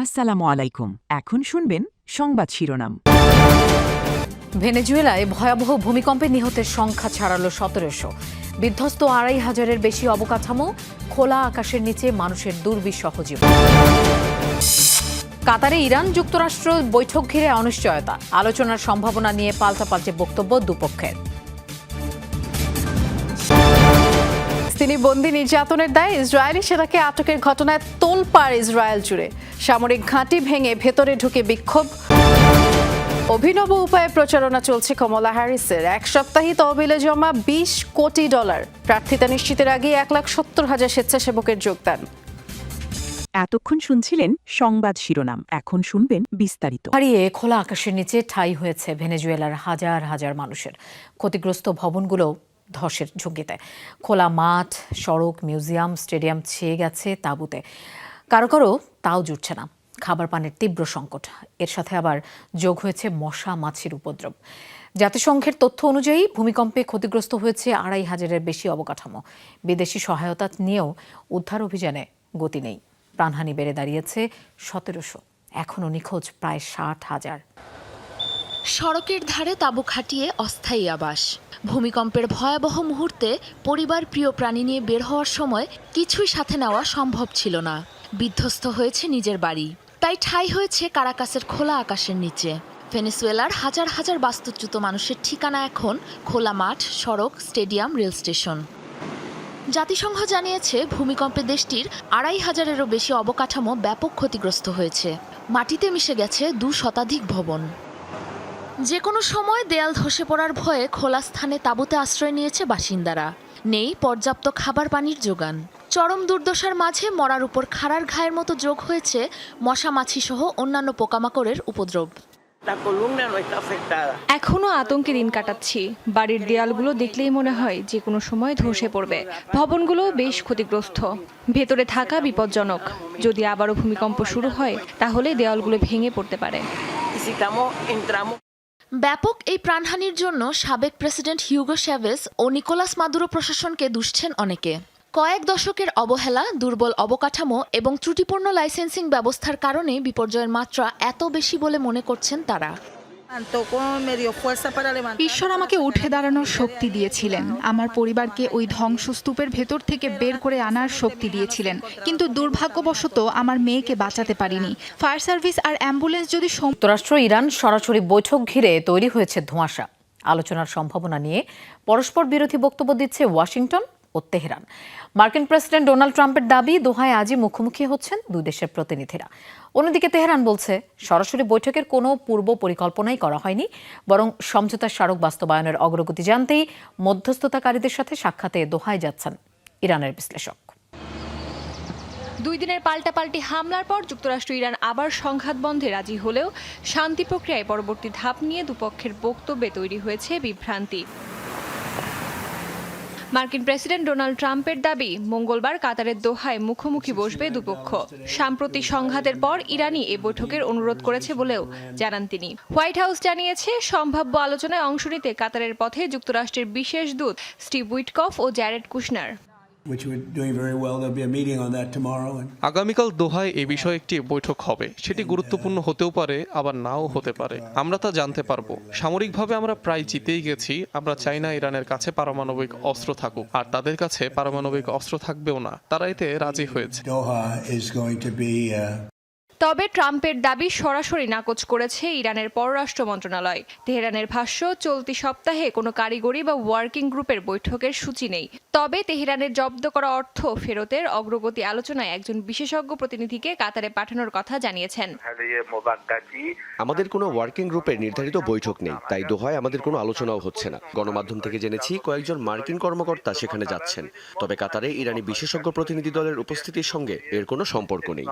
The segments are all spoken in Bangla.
আসসালামু আলাইকুম। এখন শুনবেন সংবাদ শিরোনাম। ভেনেজুয়েলায় ভয়াবহ ভূমিকম্পে নিহতের সংখ্যা ছাড়ালো ১৭০০। বিধ্বস্ত ২৫০০-এর বেশি অবকাঠামো, খোলা আকাশের নিচে মানুষের দুর্বিষহ জীবন। কাতারে ইরান যুক্তরাষ্ট্র বৈঠক ঘিরে অনিশ্চয়তা, আলোচনার সম্ভাবনা নিয়ে পাল্টাপাল্টি বক্তব্য দুপক্ষের। তিনি বন্দী নির্যাতনের দায়ে ইসরায়েলি সেনাকে আটকের ঘটনায় তোলপাড় ইসরায়েল জুড়ে, সামরিক ঘাঁটি ভেঙে ভেতরে ঢুকে বিক্ষোভ। অভিনব উপায়ে প্রচারণা চলছে কমলা হ্যারিসের, এক সপ্তাহে তহবিলে জমা $20 কোটি, প্রার্থিতা নিশ্চিতের আগে ১,৭০,০০০ স্বেচ্ছাসেবকের যোগদান। এতক্ষণ শুনছিলেন সংবাদ শিরোনাম, এখন শুনবেন বিস্তারিত। হারিয়ে খোলা আকাশের নিচে ঠাঁই হয়েছে ভেনেজুয়েলার হাজার হাজার মানুষের। ক্ষতিগ্রস্ত ভবনগুলো ধসের ঝুঁকিতে। খোলা মাঠ, সড়ক, মিউজিয়াম, স্টেডিয়াম ছেয়ে গেছে তাঁবুতে। কারো কারো তাও জুটছে না। খাবার পানির তীব্র সংকট, এর সাথে আবার যোগ হয়েছে মশা মাছির উপদ্রব। জাতিসংঘের তথ্য অনুযায়ী ভূমিকম্পে ক্ষতিগ্রস্ত হয়েছে ২৫০০-এর বেশি অবকাঠামো। বিদেশি সহায়তা নিয়েও উদ্ধার অভিযানে গতি নেই। প্রাণহানি বেড়ে দাঁড়িয়েছে ১৭০০, এখনও নিখোঁজ প্রায় ৬০,০০০। সড়কের ধারে তাঁবু খাটিয়ে অস্থায়ী আবাস। ভূমিকম্পের ভয়াবহ মুহূর্তে পরিবার, প্রিয় প্রাণী নিয়ে বের হওয়ার সময় কিছুই সাথে নেওয়া সম্ভব ছিল না। বিধ্বস্ত হয়েছে নিজের বাড়ি, তাই ঠাঁই হয়েছে কারাকাসের খোলা আকাশের নিচে। ভেনেজুয়েলার হাজার হাজার বাস্তুচ্যুত মানুষের ঠিকানা এখন খোলা মাঠ, সড়ক, স্টেডিয়াম, রেল স্টেশন। জাতিসংঘ জানিয়েছে ভূমিকম্পে দেশটির ২৫০০-এরও বেশি অবকাঠামো ব্যাপক ক্ষতিগ্রস্ত হয়েছে। মাটিতে মিশে গেছে ২ শতাধিক ভবন। যে কোনো সময় দেয়াল ধসে পড়ার ভয়ে খোলা স্থানে তাঁবুতে আশ্রয় নিয়েছে বাসিন্দারা। নেই পর্যাপ্ত খাবার পানির যোগান। চরম দুর্দশার মাঝে মরার উপর খাড়ার ঘায়ের মতো যোগ হয়েছে মশা মাছি সহ অন্যান্য পোকামাকড়ের উপদ্রব। এখনো আতঙ্কে দিন কাটাচ্ছি। বাড়ির দেয়ালগুলো দেখলেই মনে হয় যে কোনো সময় ধসে পড়বে। ভবনগুলো বেশ ক্ষতিগ্রস্ত, ভেতরে থাকা বিপজ্জনক। যদি আবারও ভূমিকম্প শুরু হয় তাহলে দেয়ালগুলো ভেঙে পড়তে পারে। ব্যাপক এই প্রাণহানির জন্য সাবেক প্রেসিডেন্ট হিউগো চ্যাভেজ ও নিকোলাস মাদুরো প্রশাসনকে দুষছেন অনেকে। কয়েক দশকের অবহেলা, দুর্বল অবকাঠামো এবং ত্রুটিপূর্ণ লাইসেন্সিং ব্যবস্থার কারণে বিপর্যয়ের মাত্রা এত বেশি বলে মনে করছেন তারা। ঈশ্বর আমাকে উঠে দাঁড়ানোর শক্তি দিয়েছিলেন, আমার পরিবারকে ওই ধ্বংসস্তূপের ভেতর থেকে বের করে আনার শক্তি দিয়েছিলেন, কিন্তু দুর্ভাগ্যবশত আমার মেয়েকে বাঁচাতে পারিনি। ফায়ার সার্ভিস আর অ্যাম্বুলেন্স যদি যুক্তরাষ্ট্র ইরান সরাসরি বৈঠক ঘিরে তৈরি হয়েছে ধোঁয়াশা। আলোচনার সম্ভাবনা নিয়ে পরস্পর বিরোধী বক্তব্য দিচ্ছে ওয়াশিংটন ও তেহরান। মার্কিন প্রেসিডেন্ট ডোনাল্ড ট্রাম্পের দাবি, দোহায় আজই মুখোমুখি হচ্ছেন দুই দেশের প্রতিনিধিরা। অন্যদিকে তেহরান বলছে সরাসরি বৈঠকের কোনো পূর্ব পরিকল্পনাই করা হয়নি, বরং সমঝোতার স্মারক বাস্তবায়নের অগ্রগতি জানতেই মধ্যস্থতাকারীদের সাথে সাক্ষাতে দোহায় যাচ্ছেন ইরানের বিশ্লেষক। 2 দিনের পাল্টাপাল্টি হামলার পর যুক্তরাষ্ট্র ইরান আবার সংঘাত বন্ধে রাজি হলেও শান্তি প্রক্রিয়ায় পরবর্তী ধাপ নিয়ে দুপক্ষের বক্তব্যে তৈরি হয়েছে বিভ্রান্তি। মার্কিন প্রেসিডেন্ট ডোনাল্ড ট্রাম্পের দাবি, মঙ্গলবার কাতারের দোহায় মুখোমুখি বসবে দুপক্ষ। সাম্প্রতিক সংঘাতের পর ইরানই এ বৈঠকের অনুরোধ করেছে বলেও জানান তিনি। হোয়াইট হাউস জানিয়েছে সম্ভাব্য আলোচনায় অংশ নিতে কাতারের পথে যুক্তরাষ্ট্রের বিশেষ দূত স্টিভ উইটকফ ও জ্যারেড কুশনার। আগামীকাল দোহায় এ বিষয়ে একটি বৈঠক হবে। সেটি গুরুত্বপূর্ণ হতেও পারে, আবার নাও হতে পারে। আমরা তা জানতে পারবো। সামরিকভাবে আমরা প্রায় জিতেই গেছি। আমরা চাই না ইরানের কাছে পারমাণবিক অস্ত্র থাকুক, আর তাদের কাছে পারমাণবিক অস্ত্র থাকবেও না। তারা এতে রাজি হয়েছে। তবে ট্রাম্পের দাবি সরাসরি নাকচ করেছে ইরানের পররাষ্ট্র মন্ত্রণালয়। তেহরানের ভাষ্য, চলতি সপ্তাহে কোনো কারিগরি বা ওয়ার্কিং গ্রুপের বৈঠকের সূচি নেই। তবে তেহরানের জব্দ করা অর্থ ফেরতের অগ্রগতি আলোচনায় একজন বিশেষজ্ঞ প্রতিনিধিকে কাতারে পাঠানোর কথা জানিয়েছেন। আমাদের কোনো ওয়ার্কিং গ্রুপের নির্ধারিত বৈঠক নেই, তাই দোহায় আমাদের কোনো আলোচনাও হচ্ছে না। গণমাধ্যম থেকে জেনেছি কয়েকজন মার্কিন কর্মকর্তা সেখানে যাচ্ছেন, তবে কাতারে ইরানি বিশেষজ্ঞ প্রতিনিধি দলের উপস্থিতির সঙ্গে এর কোনো সম্পর্ক নেই।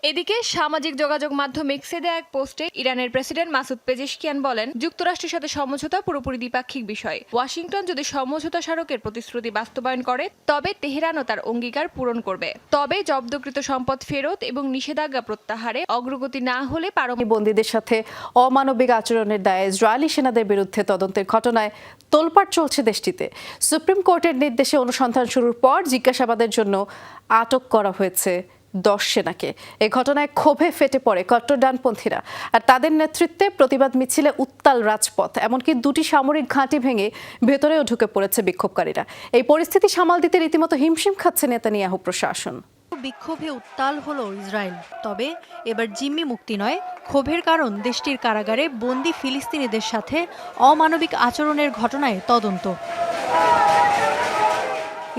এদিকে সামাজিক যোগাযোগ মাধ্যম এক্সে দেয়া এক পোস্টে ইরানের প্রেসিডেন্ট মাসুদ পেজেশকিয়ান বলেন, যুক্তরাষ্ট্রের সাথে সমঝোতা পুরোপুরি দ্বিপাক্ষিক বিষয়। ওয়াশিংটন যদি সমঝোতা স্মারকের প্রতিশ্রুতি বাস্তবায়ন করে তবে তেহরানও তার অঙ্গীকার পূরণ করবে। তবে জব্দকৃত সম্পদ ফেরত এবং নিষেধাজ্ঞা প্রত্যাহারে অগ্রগতি না হলে বন্দীদের সাথে অমানবিক আচরণের দায়ে ইসরায়েলি সেনাদের বিরুদ্ধে তদন্তের ঘটনায় তোলপাড় চলছে দেশটিতে। সুপ্রিম কোর্টের নির্দেশে অনুসন্ধান শুরুর পর জিজ্ঞাসাবাদের জন্য আটক করা হয়েছে 10 সেনাকে। এই ঘটনায় ক্ষোভে ফেটে পড়ে কট্টর ডানপন্থীরা, আর তাদের নেতৃত্বে প্রতিবাদ মিছিলে উত্তাল রাজপথ। এমনকি 2টি সামরিক ঘাঁটি ভেঙে ভেতরেও ঢুকে পড়েছে বিক্ষোভকারীরা। এই পরিস্থিতি সামাল দিতে রীতিমতো হিমশিম খাচ্ছে নেতানিয়াহু প্রশাসন। বিক্ষোভে উত্তাল হলো ইসরায়েল। তবে এবার জিম্মি মুক্তি নয়, ক্ষোভের কারণ দেশটির কারাগারে বন্দী ফিলিস্তিনিদের সাথে অমানবিক আচরণের ঘটনায় তদন্ত।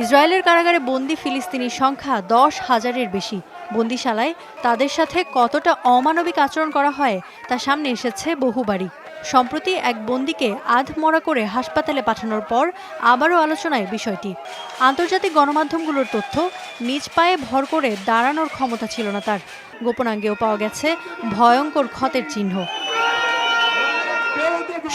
ইসরায়েলের কারাগারে বন্দী ফিলিস্তিনির সংখ্যা 10,000-এর বেশি। বন্দিশালায় তাদের সাথে কতটা অমানবিক আচরণ করা হয় তা সামনে এসেছে বহুবারই। সম্প্রতি এক বন্দীকে আধমরা করে হাসপাতালে পাঠানোর পর আবারও আলোচনায় বিষয়টি। আন্তর্জাতিক গণমাধ্যমগুলোর তথ্য, নিজ পায়ে ভর করে দাঁড়ানোর ক্ষমতা ছিল না তার। গোপনাঙ্গেও পাওয়া গেছে ভয়ঙ্কর ক্ষতের চিহ্ন।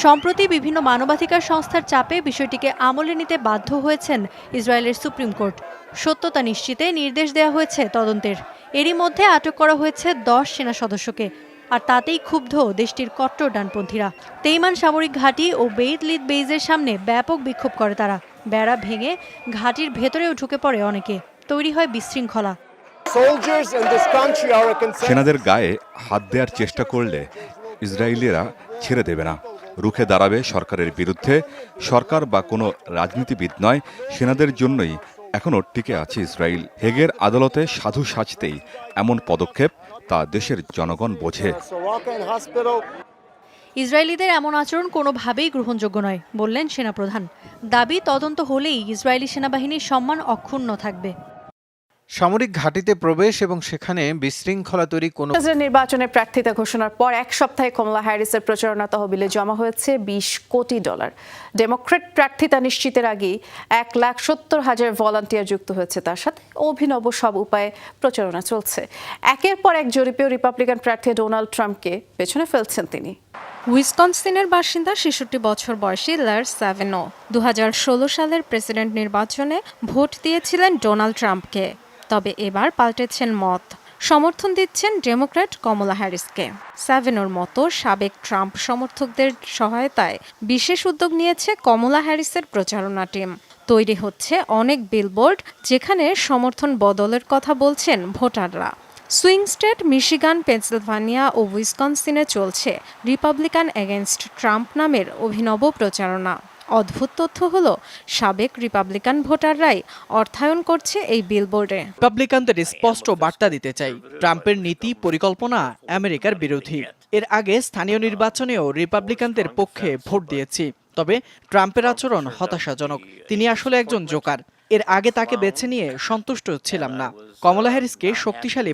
সম্প্রতি বিভিন্ন মানবাধিকার সংস্থার চাপে বিষয়টিকে আমলে নিতে বাধ্য হয়েছেন ইসরায়েলের সুপ্রিম কোর্ট। সত্যতা নিশ্চিতে নির্দেশ দেওয়া হয়েছে তদন্তের। এরই মধ্যে আটক করা হয়েছে 10 সেনা সদস্যকে। আর তাতেই ক্ষুব্ধ দেশটির কট্টর ডানপন্থীরা। তেইমান সামরিক ঘাঁটি ও বেইত লিদ বেইজের সামনে ব্যাপক বিক্ষোভ করে তারা। বেড়া ভেঙে ঘাঁটির ভেতরেও ঢুকে পড়ে অনেকে। তৈরি হয় বিশৃঙ্খলা। সেনাদের গায়ে হাত দেওয়ার চেষ্টা করলে ইসরায়েলিরা ছেড়ে দেবে না, রুখে দাঁড়াবে সরকারের বিরুদ্ধে। সরকার বা কোনো রাজনীতিবিদ নয়, সেনাদের জন্যই এখনও টিকে আছে ইসরায়েল। হেগের আদালতে সাধু সাজতেই এমন পদক্ষেপ, তা দেশের জনগণ বোঝে। ইসরায়েলিদের এমন আচরণ কোনোভাবেই গ্রহণযোগ্য নয় বললেন সেনাপ্রধান। দাবি তদন্ত হলেই ইসরায়েলি সেনাবাহিনীর সম্মান অক্ষুণ্ণ থাকবে। সামরিক ঘাঁটিতে প্রবেশ এবং সেখানে বিশৃঙ্খলা তৈরি কোনো নির্বাচনের প্রার্থিতা ঘোষণার পর এক সপ্তাহে কমলা হ্যারিসের প্রচারণা তহবিলে জমা হয়েছে $20 কোটি। ডেমোক্র্যাট প্রার্থিতা নিশ্চিতের আগেই 1,70,000 ভলান্টিয়ার যুক্ত হয়েছে তার সাথে। অভিনব সব উপায়ে প্রচারণা চলছে। একের পর এক জরিপেও রিপাবলিকান প্রার্থী ডোনাল্ড ট্রাম্পকে পেছনে ফেলছেন তিনি। উইসকনসিনের বাসিন্দা 66 বছর বয়সী লার স্যাভেনো 2016 সালের প্রেসিডেন্ট নির্বাচনে ভোট দিয়েছিলেন ডোনাল্ড ট্রাম্পকে। তবে এবার পাল্টেছেন মত, সমর্থন দিচ্ছেন ডেমোক্র্যাট কমলা হ্যারিসকে। স্যাভেনোর মতো সাবেক ট্রাম্প সমর্থকদের সহায়তায় বিশেষ উদ্যোগ নিয়েছে কমলা হ্যারিসের প্রচারণা টিম। তৈরি হচ্ছে অনেক বিলবোর্ড, যেখানে সমর্থন বদলের কথা বলছেন ভোটাররা। সুইং স্টেট মিশিগান, পেনসিলভানিয়া ও উইসকনসিনে চলছে রিপাবলিকান এগেইনস্ট ট্রাম্প নামের অভিনব প্রচারণা। অদ্ভুত তথ্য হলো, সাবেক রিপাবলিকান ভোটাররাই অর্থায়ন করছে এই বিলবোর্ডে। রিপাবলিকানদের স্পষ্ট বার্তা দিতে চাই, ট্রাম্পের নীতি পরিকল্পনা আমেরিকার বিরোধী। এর আগে স্থানীয় নির্বাচনেও রিপাবলিকানদের পক্ষে ভোট দিয়েছি, তবে ট্রাম্পের আচরণ হতাশাজনক। তিনি আসলে একজন জোকার। এর আগে তাকে বেছে নিয়ে সন্তুষ্ট ছিলাম না। কমলা হ্যারিসকে শক্তিশালী